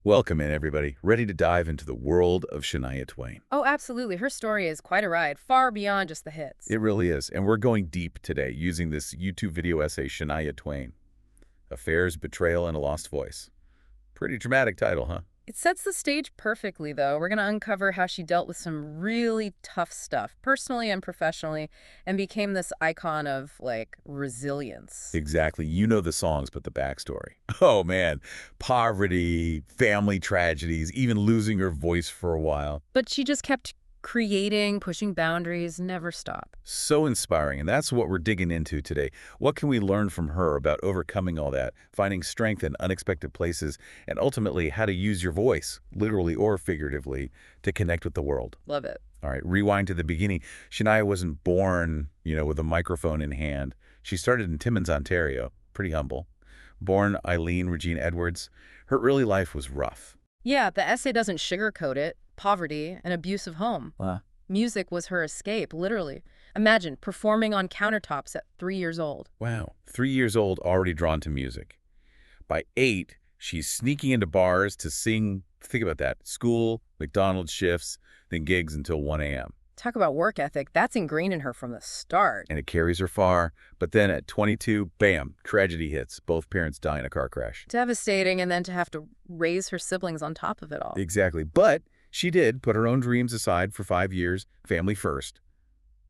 Welcome in, everybody. Ready to dive into the world of Shania Twain. Oh, absolutely. Her story is quite a ride, far beyond just the hits. It really is, and we're going deep today using this YouTube video essay, Shania Twain, Affairs, Betrayal, and a Lost Voice. Pretty dramatic title, huh? It sets the stage perfectly, though. We're going to uncover how she dealt with some really tough stuff, personally and professionally, and became this icon of, resilience. Exactly. You know the songs, but the backstory. Oh, man. Poverty, family tragedies, even losing her voice for a while. But she just kept creating, pushing boundaries, never stop. So inspiring, and that's what we're digging into today. What can we learn from her about overcoming all that, finding strength in unexpected places, and ultimately how to use your voice, literally or figuratively, to connect with the world? Love it. All right, rewind to the beginning. Shania wasn't born, with a microphone in hand. She started in Timmins, Ontario, pretty humble. Born Eileen Regina Edwards, her early life was rough. Yeah, the essay doesn't sugarcoat it. Poverty, an abusive home. Wow. Music was her escape, literally. Imagine performing on countertops at 3 years old. Wow, 3 years old, already drawn to music. By 8, she's sneaking into bars to sing, think about that, school, McDonald's shifts, then gigs until 1 a.m. Talk about work ethic. That's ingrained in her from the start. And it carries her far. But then at 22, bam, tragedy hits. Both parents die in a car crash. Devastating, and then to have to raise her siblings on top of it all. Exactly. But she did put her own dreams aside for 5 years, family first.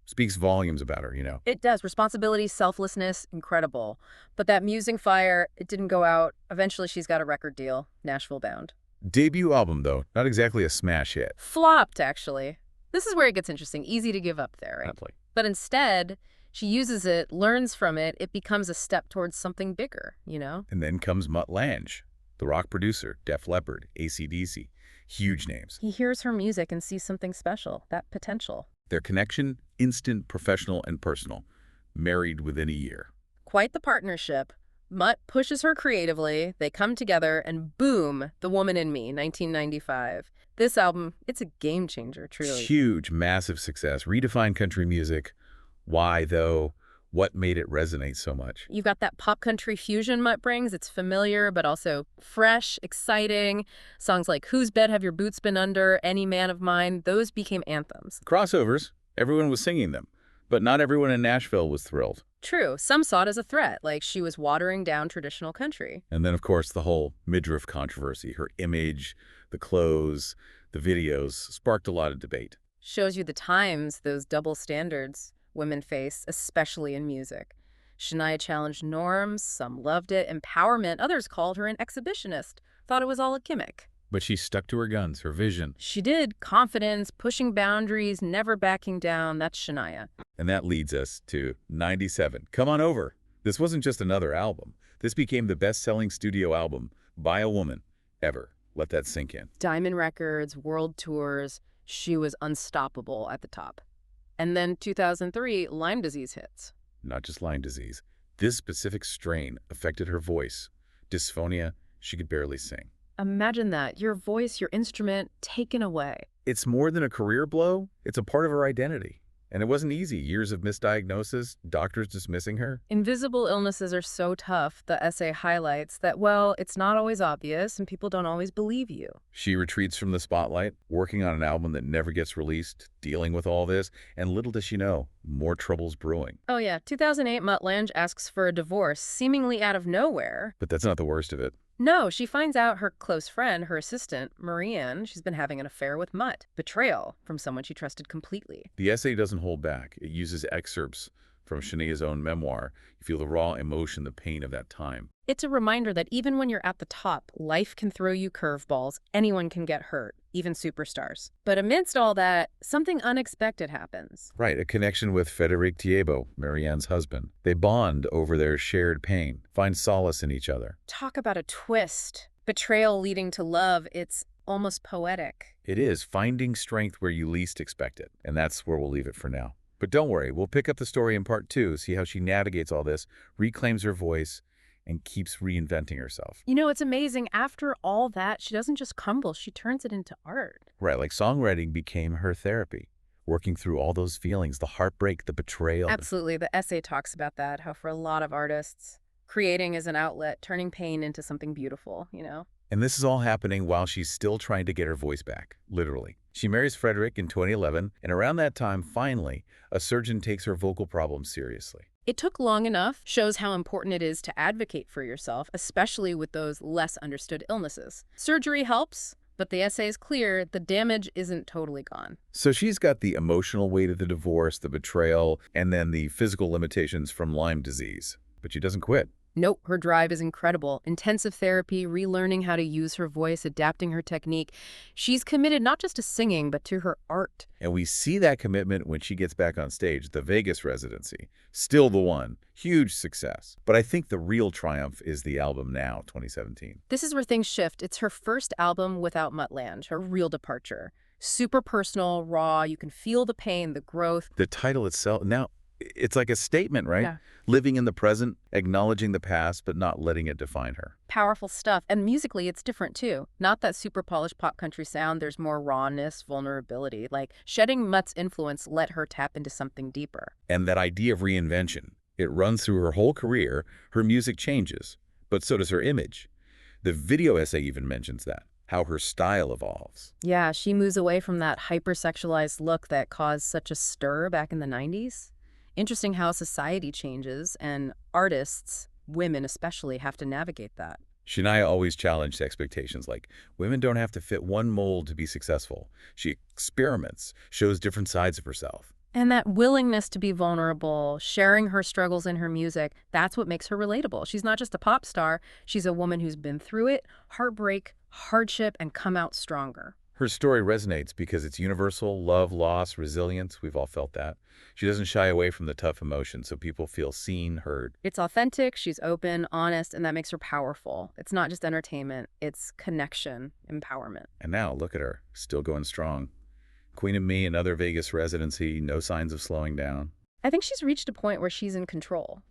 Speaks volumes about her. It does. Responsibility, selflessness, incredible. But that musing fire, it didn't go out. Eventually, she's got a record deal, Nashville bound. Debut album, though, not exactly a smash hit. Flopped, actually. This is where it gets interesting. Easy to give up there, right? Aptly. But instead, she uses it, learns from it. It becomes a step towards something bigger. And then comes Mutt Lange, the rock producer, Def Leppard, AC/DC. Huge names. He hears her music and sees something special, that potential. Their connection, instant, professional, and personal. Married within a year. Quite the partnership. Mutt pushes her creatively, they come together, and boom, The Woman in Me, 1995. This album, it's a game changer, truly. Huge, massive success. Redefined country music. Why, though? What made it resonate so much? You've got that pop country fusion Mutt brings. It's familiar, but also fresh, exciting. Songs like Whose Bed Have Your Boots Been Under, Any Man of Mine, those became anthems. Crossovers. Everyone was singing them. But not everyone in Nashville was thrilled. True, some saw it as a threat, like she was watering down traditional country. And then, of course, the whole midriff controversy. Her image, the clothes, the videos sparked a lot of debate. Shows you the times, those double standards women face, especially in music. Shania challenged norms, some loved it, empowerment, others called her an exhibitionist, thought it was all a gimmick. But she stuck to her guns, her vision. She did. Confidence, pushing boundaries, never backing down. That's Shania. And that leads us to 97. Come on over. This wasn't just another album. This became the best-selling studio album by a woman ever. Let that sink in. Diamond records, world tours. She was unstoppable at the top. And then 2003, Lyme disease hits. Not just Lyme disease. This specific strain affected her voice. Dysphonia, she could barely sing. Imagine that. Your voice, your instrument, taken away. It's more than a career blow. It's a part of her identity. And it wasn't easy. Years of misdiagnosis, doctors dismissing her. Invisible illnesses are so tough, the essay highlights that, well, it's not always obvious and people don't always believe you. She retreats from the spotlight, working on an album that never gets released, dealing with all this, and little does she know, more trouble's brewing. Oh yeah, 2008, Mutt Lange asks for a divorce, seemingly out of nowhere. But that's not the worst of it. No, she finds out her close friend, her assistant, Marianne, she's been having an affair with Mutt. Betrayal from someone she trusted completely. The essay doesn't hold back. It uses excerpts from Shania's own memoir. You feel the raw emotion, the pain of that time. It's a reminder that even when you're at the top, life can throw you curveballs. Anyone can get hurt, even superstars. But amidst all that, something unexpected happens. Right, a connection with Frederic Tiebo, Marianne's husband. They bond over their shared pain, find solace in each other. Talk about a twist. Betrayal leading to love, it's almost poetic. It is finding strength where you least expect it. And that's where we'll leave it for now. But don't worry, we'll pick up the story in part 2, see how she navigates all this, reclaims her voice, and keeps reinventing herself. It's amazing. After all that, she doesn't just crumble, she turns it into art. Right, like songwriting became her therapy, working through all those feelings, the heartbreak, the betrayal. Absolutely. The essay talks about that, how for a lot of artists, creating is an outlet, turning pain into something beautiful. And this is all happening while she's still trying to get her voice back, literally. She marries Frederick in 2011, and around that time, finally, a surgeon takes her vocal problems seriously. It took long enough, shows how important it is to advocate for yourself, especially with those less understood illnesses. Surgery helps, but the essay is clear the damage isn't totally gone. So she's got the emotional weight of the divorce, the betrayal, and then the physical limitations from Lyme disease. But she doesn't quit. Nope, her drive is incredible. Intensive therapy, relearning how to use her voice, adapting her technique. She's committed not just to singing, but to her art. And we see that commitment when she gets back on stage, the Vegas residency. Still the one. Huge success. But I think the real triumph is the album Now, 2017. This is where things shift. It's her first album without Muttland, her real departure. Super personal, raw, you can feel the pain, the growth. The title itself, now, it's like a statement, right? Yeah. Living in the present, acknowledging the past, but not letting it define her. Powerful stuff. And musically, it's different too. Not that super polished pop country sound. There's more rawness, vulnerability. Like shedding Mutt's influence let her tap into something deeper. And that idea of reinvention, it runs through her whole career. Her music changes, but so does her image. The video essay even mentions that, how her style evolves. Yeah, she moves away from that hypersexualized look that caused such a stir back in the 90s. Interesting how society changes, and artists, women especially, have to navigate that. Shania always challenged expectations like, women don't have to fit one mold to be successful. She experiments, shows different sides of herself. And that willingness to be vulnerable, sharing her struggles in her music, that's what makes her relatable. She's not just a pop star, she's a woman who's been through it, heartbreak, hardship, and come out stronger. Her story resonates because it's universal: love, loss, resilience. We've all felt that. She doesn't shy away from the tough emotions, so people feel seen, heard. It's authentic, she's open, honest, and that makes her powerful. It's not just entertainment, it's connection, empowerment. And now, look at her, still going strong. Queen of Me, another Vegas residency, no signs of slowing down. I think she's reached a point where she's in control,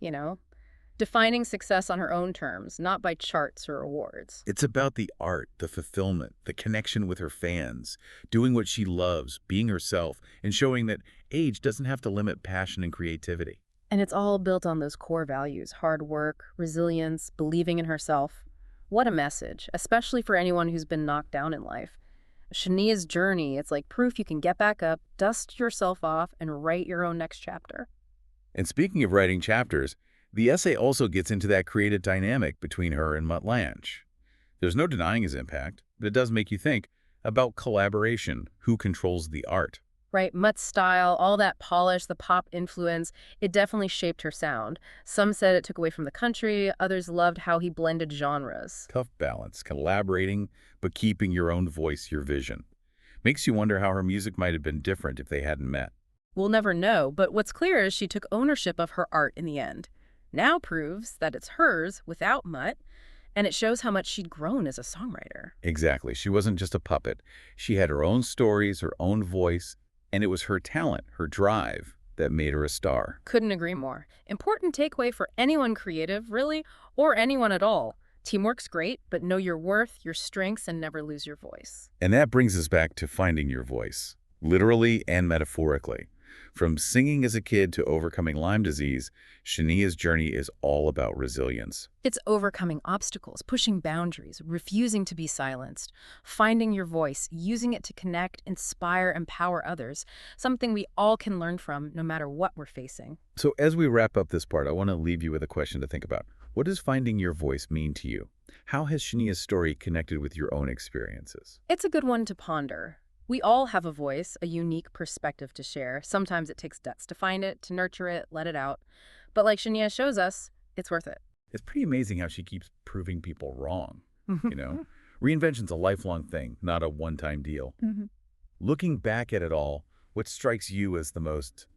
defining success on her own terms, not by charts or awards. It's about the art, the fulfillment, the connection with her fans, doing what she loves, being herself, and showing that age doesn't have to limit passion and creativity. And it's all built on those core values: hard work, resilience, believing in herself. What a message, especially for anyone who's been knocked down in life. Shania's journey, it's like proof you can get back up, dust yourself off, and write your own next chapter. And speaking of writing chapters, the essay also gets into that creative dynamic between her and Mutt Lange. There's no denying his impact, but it does make you think about collaboration, who controls the art. Right, Mutt's style, all that polish, the pop influence, it definitely shaped her sound. Some said it took away from the country, others loved how he blended genres. Tough balance, collaborating, but keeping your own voice, your vision. Makes you wonder how her music might have been different if they hadn't met. We'll never know, but what's clear is she took ownership of her art in the end. Now proves that it's hers without Mutt, and it shows how much she'd grown as a songwriter. Exactly. She wasn't just a puppet. She had her own stories, her own voice, and it was her talent, her drive, that made her a star. Couldn't agree more. Important takeaway for anyone creative, really, or anyone at all. Teamwork's great, but know your worth, your strengths, and never lose your voice. And that brings us back to finding your voice, literally and metaphorically. From singing as a kid to overcoming Lyme disease, Shania's journey is all about resilience. It's overcoming obstacles, pushing boundaries, refusing to be silenced, finding your voice, using it to connect, inspire, empower others, something we all can learn from no matter what we're facing. So as we wrap up this part, I want to leave you with a question to think about. What does finding your voice mean to you? How has Shania's story connected with your own experiences? It's a good one to ponder. We all have a voice, a unique perspective to share. Sometimes it takes guts to find it, to nurture it, let it out. But like Shania shows us, it's worth it. It's pretty amazing how she keeps proving people wrong. Reinvention's a lifelong thing, not a one-time deal. Looking back at it all, what strikes you as the most,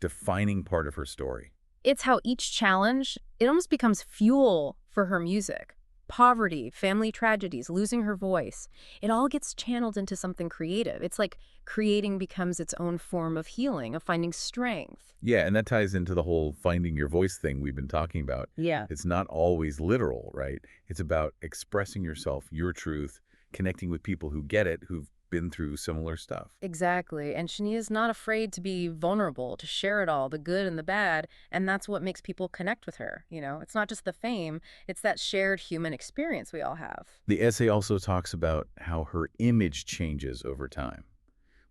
defining part of her story? It's how each challenge, it almost becomes fuel for her music. Poverty, family tragedies, losing her voice. It all gets channeled into something creative. It's like creating becomes its own form of healing, of finding strength. Yeah, and that ties into the whole finding your voice thing we've been talking about. Yeah. It's not always literal, right? It's about expressing yourself, your truth, connecting with people who get it, who've been through similar stuff. Exactly. And Shania's not afraid to be vulnerable, to share it all, the good and the bad. And that's what makes people connect with her. It's not just the fame, it's that shared human experience we all have. The essay also talks about how her image changes over time,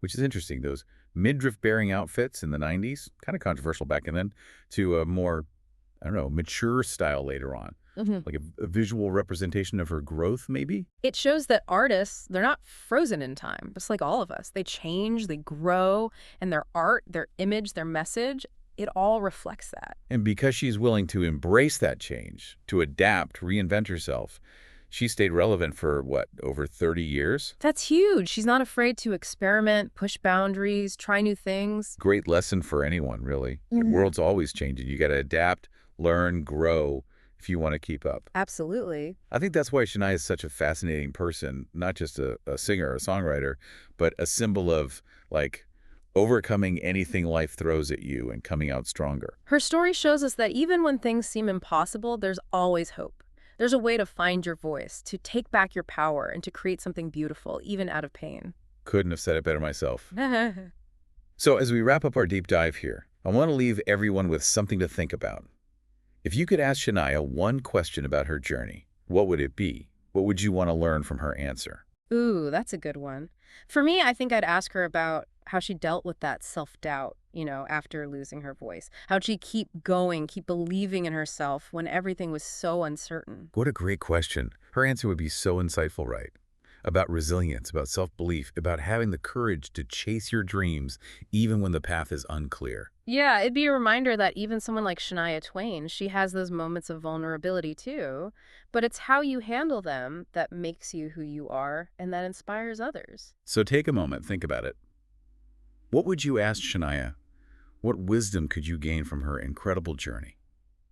which is interesting. Those midriff-bearing outfits in the 90s, kind of controversial back then, to a more, I don't know, mature style later on. Mhm. Like a visual representation of her growth, maybe? It shows that artists, they're not frozen in time, just like all of us. They change, they grow, and their art, their image, their message, it all reflects that. And because she's willing to embrace that change, to adapt, reinvent herself, she stayed relevant for, what, over 30 years? That's huge. She's not afraid to experiment, push boundaries, try new things. Great lesson for anyone, really. The world's always changing. You got to adapt, learn, grow if you want to keep up. Absolutely. I think that's why Shania is such a fascinating person, not just a singer or a songwriter, but a symbol of, like, overcoming anything life throws at you and coming out stronger. Her story shows us that even when things seem impossible, there's always hope. There's a way to find your voice, to take back your power, and to create something beautiful, even out of pain. Couldn't have said it better myself. So as we wrap up our deep dive here, I want to leave everyone with something to think about. If you could ask Shania one question about her journey, what would it be? What would you want to learn from her answer? Ooh, that's a good one. For me, I think I'd ask her about how she dealt with that self-doubt, after losing her voice. How'd she keep going, keep believing in herself when everything was so uncertain? What a great question. Her answer would be so insightful, right? About resilience, about self-belief, about having the courage to chase your dreams even when the path is unclear. Yeah, it'd be a reminder that even someone like Shania Twain, she has those moments of vulnerability too, but it's how you handle them that makes you who you are and that inspires others. So take a moment, think about it. What would you ask Shania? What wisdom could you gain from her incredible journey?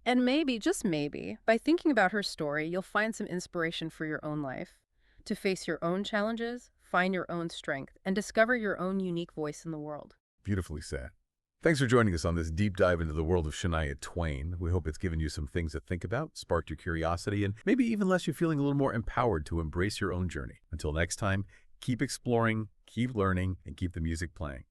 And maybe, just maybe, by thinking about her story, you'll find some inspiration for your own life, to face your own challenges, find your own strength, and discover your own unique voice in the world. Beautifully said. Thanks for joining us on this deep dive into the world of Shania Twain. We hope it's given you some things to think about, sparked your curiosity, and maybe even left you feeling a little more empowered to embrace your own journey. Until next time, keep exploring, keep learning, and keep the music playing.